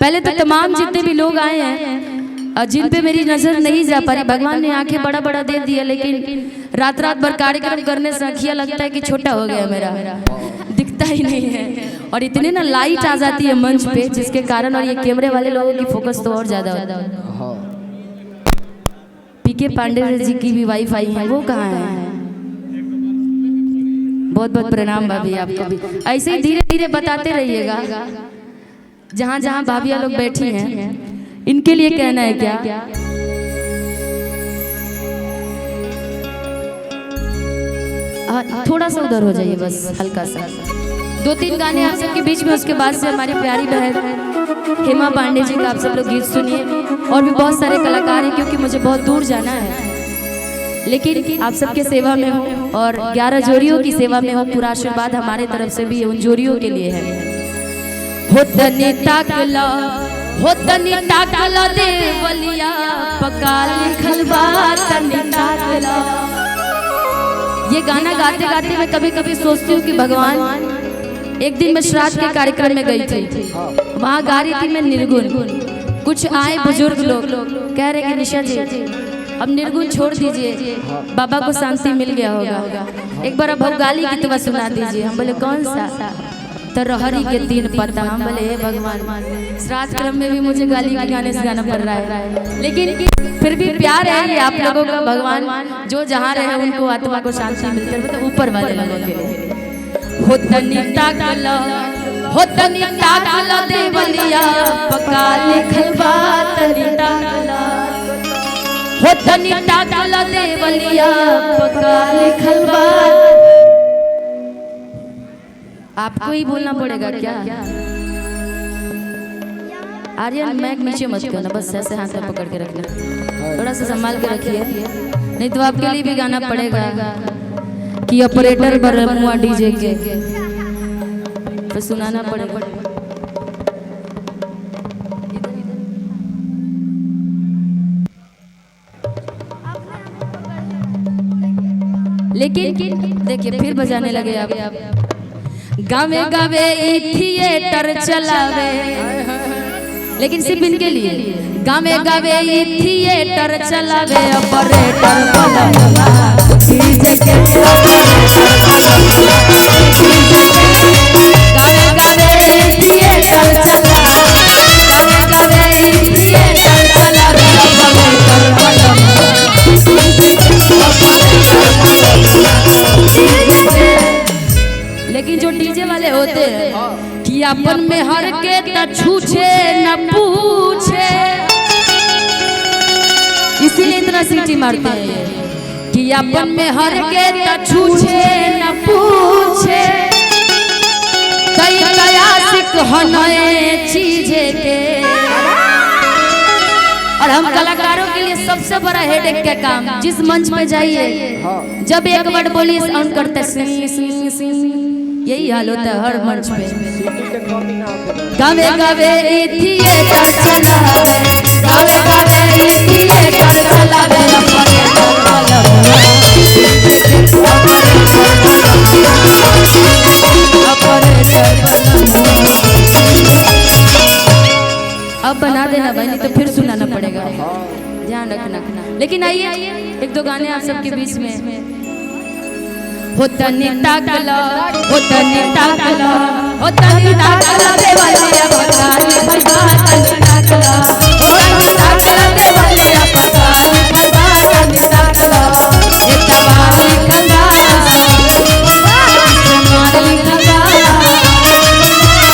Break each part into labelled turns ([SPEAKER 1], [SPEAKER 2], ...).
[SPEAKER 1] पहले तो तमाम जितने भी लोग आए हैं और जिन पे मेरी नजर नहीं जा पा रही, भगवान ने आंखें बड़ा बड़ा दे दिया, लेकिन रात रात भर कार्यक्रम करने से आँखिया लगता है कि छोटा हो गया मेरा, दिखता ही नहीं है। और इतने ना लाइट आ जाती है मंच पे जिसके कारण, और ये कैमरे वाले लोगों की फोकस तो और ज्यादा होता है। पीके पांडे जी की भी वाइफाई है, वो कहाँ है? बहुत बहुत प्रणाम भाभी आपको भी। ऐसे ही धीरे धीरे बताते रहिएगा, जहाँ जहाँ भाभिया लोग बैठी हैं इनके लिए कहना है क्या? थोड़ा सा उधर हो जाइए बस, हल्का सा। 2-3 गाने आप सबके बीच में, उसके बाद से हमारी प्यारी बहन हेमा पांडे जी का आप सब लोग गीत सुनिए। और भी बहुत सारे कलाकार हैं, क्योंकि मुझे बहुत दूर जाना है, लेकिन आप सबके सेवा में हो और 11 जोड़ियों की सेवा में हो। पूरा आशीर्वाद हमारे तरफ से भी उन जोड़ियों के लिए है। होतनी ताकला देवलिया पका लिखल बात तनी ताकला। ये गाना गाते गाते मैं कभी कभी सोचती हूँ कि भगवान, एक दिन मैं श्राद्ध के कार्यक्रम में गई थी, वहाँ गा रही थी मैं निर्गुण। कुछ आए बुजुर्ग लोग कह रहे कि निशा जी अब निर्गुण छोड़ दीजिए, बाबा को शांति मिल गया होगा, एक बार अब भौगाली गीतवा सुना दीजिए। हम बोले कौन सा? तो रहरी के 3 पत्ता। हम बोले हे भगवान, श्राद्ध क्रम में भी मुझे गाली के गाने से गाना पड़ रहा है, लेकिन फिर भी प्यार है ये आप लोगों का। भगवान जो जहाँ रहे उनको आत्मा को शांति मिलती है, तो ऊपर वाले लोगों के लिए। होतनी ताकला देवलिया पका लिखल बात तनी ताकला। होतनी ताकला देवलिया पका लिखल बात। आपको ही बोलना पड़ेगा क्या? आर्यन मैक नीचे मत करना, बस ऐसे हाथ में पकड़ के रखना, थोड़ा सा संभाल के रखिए, नहीं तो आपके लिए भी गाना पड़ेगा कि ऑपरेटर बरमुआ डीजे के तो सुनाना पड़ेगा। लेकिन देखिए फिर बजाने लगे आप। गावे गावे थिएटर चलावे, लेकिन सिर्फ इनके लिए। गावे गावे थिएटर चलावे ऑपरेटर बलवा डीजे के। गावे गावे थिएटर चलावे, गावे गावे थिएटर चलावे ऑपरेटर बलवा। लेकिन जो डीजे वाले होते हैं कि अपन में हर के त छूछे न पूछे, इसीलिए इतना सीटी मारते हैं कि अपन में हर के त छूछे न पूछे। कई कयासिक हनए चीजे के। और हम कलाकारों के लिए सबसे बड़ा हेडेक का काम, जिस मंच पे जाइए जब एक वर्ड बोलिए साउंड करते हैं, यही हाल होता है हर मंच पे। गावे गावे थिएटर चलावे, गावे गावे थिएटर चलावे अब बना देना भाई, नहीं तो फिर सुनाना पड़ेगा, ध्यान रखना। लेकिन आइए 1-2 गाने आप सबके बीच में। होतनी ताकला देवलिया पका लिखल बात तनी ताकला। होतनी ताकला देवलिया पका लिखल बात तनी ताकला। ये तबार लिखल बात समार लिखल बात,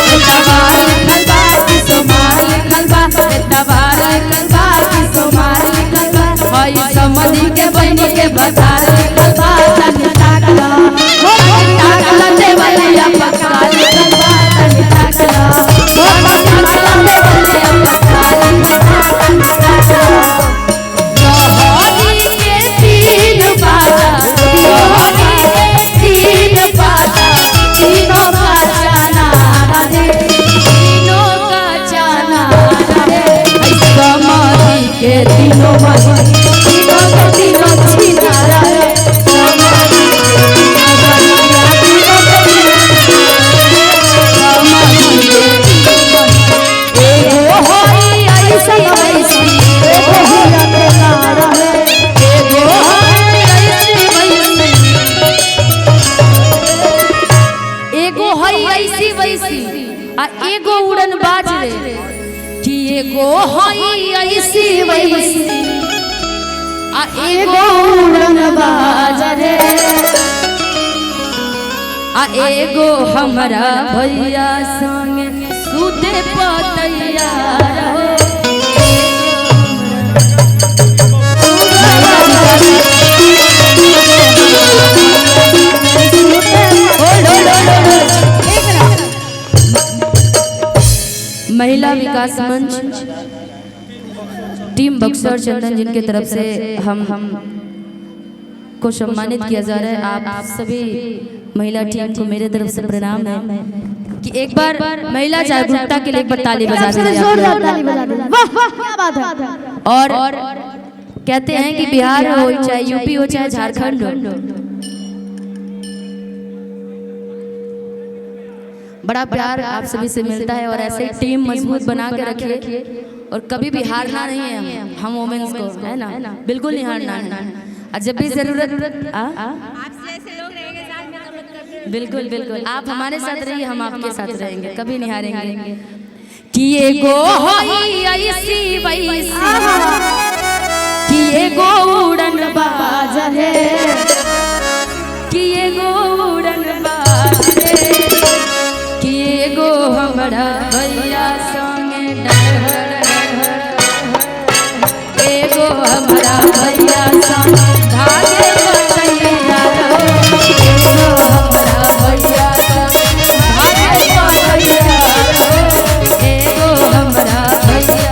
[SPEAKER 1] ये तबार लिखल बात समार लिखल बात, ये तबार लिखल बात समार लिखल बात। हई समझी के बनी के बता लिखल बात तनी ताकला। होतनी ताकला देवलिया पका लिखल बात तनी ताकला। होतनी ताकला देवलिया पका लिखल बात तनी ताकला। रहरी के 3 पाता, रहरी के 3 पाता, तीनों का जाना रहे, तीनों का जाना रहे। समाधि के तीनों बनी, तीनों के तीनों छीना रहे। समाधि के तीनों बनिया, तीनों के तीनों, समाधि के तीनों बनी। एगो हई ऐसी वैसी आ एगो उड़न बाज रे आ एगो हमरा भैया संग सुते पतैया रहो। महिला विकास मंच टीम बक्सर चंदन जिनके तरफ से हम को सम्मानित किया जा रहा है। आप सभी महिला टीम को मेरे तरफ से प्रणाम है कि एक बार महिला जागरूकता के लिए एक बार ताली बजा दीजिए। और कहते हैं कि बिहार हो चाहे यूपी हो चाहे झारखंड हो, बड़ा प्यार आप सभी से मिलता है और ऐसे टीम मजबूत बना के रखिए और कभी भी हारना नहीं है हम वोमेन्स को, है ना, बिल्कुल नहीं हारना है। और जब भी जरूरत बिल्कुल बिल्कुल आप हमारे साथ रहिए, हम आपके साथ रहेंगे, कभी नहीं हारेंगे। कि एगो हई ऐसी वैसी कि एगो उड़न बाज है कि एगो उड़न बाज है कि एगो हमरा भैया संगे एगो हमरा भैया संग धागे पतैया रहो। एगो हमरा भैया संग धागे पतैया रहो। एगो हमरा भैया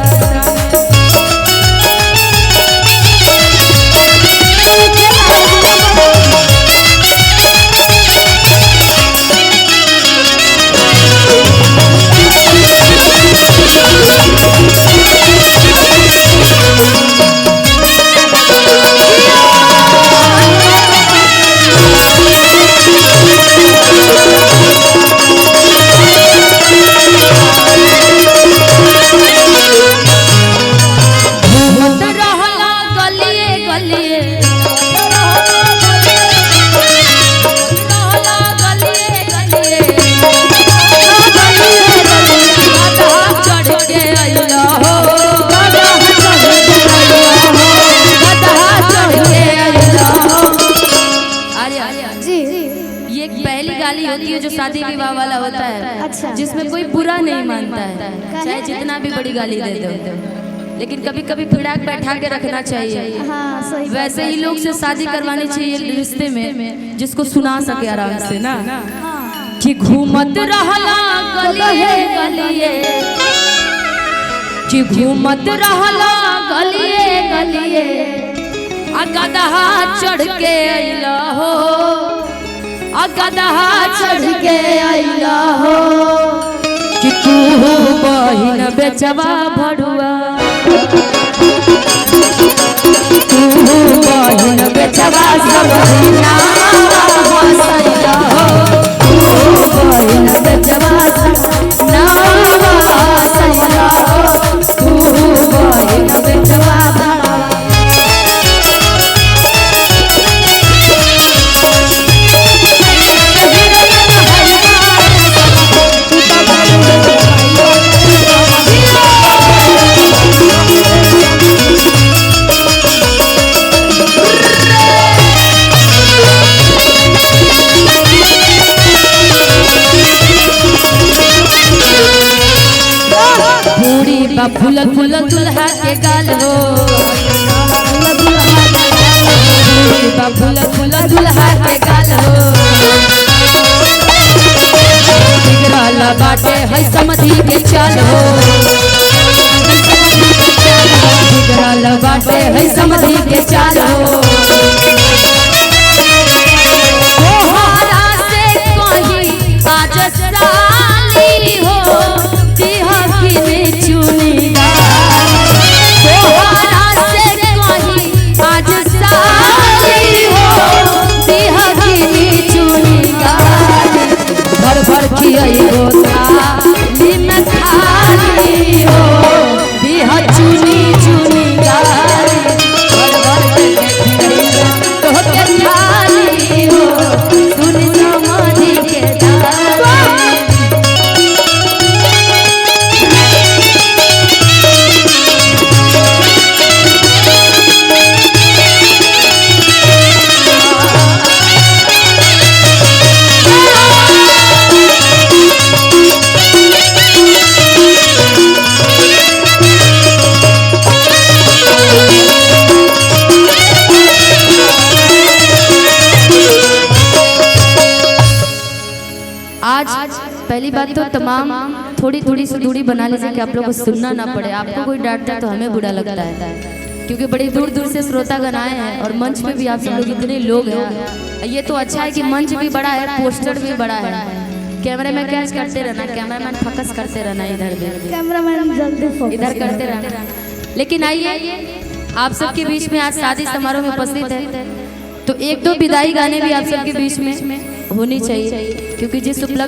[SPEAKER 1] जो शादी विवाह वाला होता है, अच्छा, जिसमें कोई बुरा नहीं मानता है, चाहे जितना भी बड़ी गाली दे दो, लेकिन कभी कभी फिड़ा बैठा के रखना चाहिए। हाँ, सही वैसे ही लोग से शादी करवानी चाहिए रिश्ते में जिसको सुना सके आराम से ना। कि घूमत रहला गलिए गलिए कि घूमत रहला गलिए गलिए आ गदहा चढ़ के अइला हो आ गदहा चढ़ के अइला हो कि तू बहिन बेचवा भड़ुआ तू बहिन बेचवा सब नावा हसैला हो तू बहिन बेचवा सब नावा हसैला हो तू बहिन बेचवा फूलल फूलल दुल्हा के गाल हो फूलल फूलल दुल्हा के गाल हो बिगड़ल बाटे है समधी के चाल हो बिगड़ल बाटे है समधी के चाल हो चुनी चुनी गाली पहली बात तो तमाम थोड़ी थोड़ी सी दूरी बना लीजिए कि आप लोगों को सुनना ना पड़े। आपको कोई डांटता है तो हमें बुरा लगता है, क्योंकि बड़ी दूर दूर से श्रोतागण आए हैं और मंच पे भी आप सब लोग इतने लोग हैं। ये तो अच्छा है कि मंच भी बड़ा है, पोस्टर भी बड़ा है, कैमरे में कैच करते रहना, कैमरामैन फोकस करते रहना, इधर भी
[SPEAKER 2] कैमरामैन जल्दी फोकस
[SPEAKER 1] इधर करते रहना। लेकिन आइए, आप सबके बीच में आज शादी समारोह में उपस्थित है तो एक दो विदाई गाने भी आप सबके बीच में होनी चाहिए, क्योंकि जिस उपलब्ध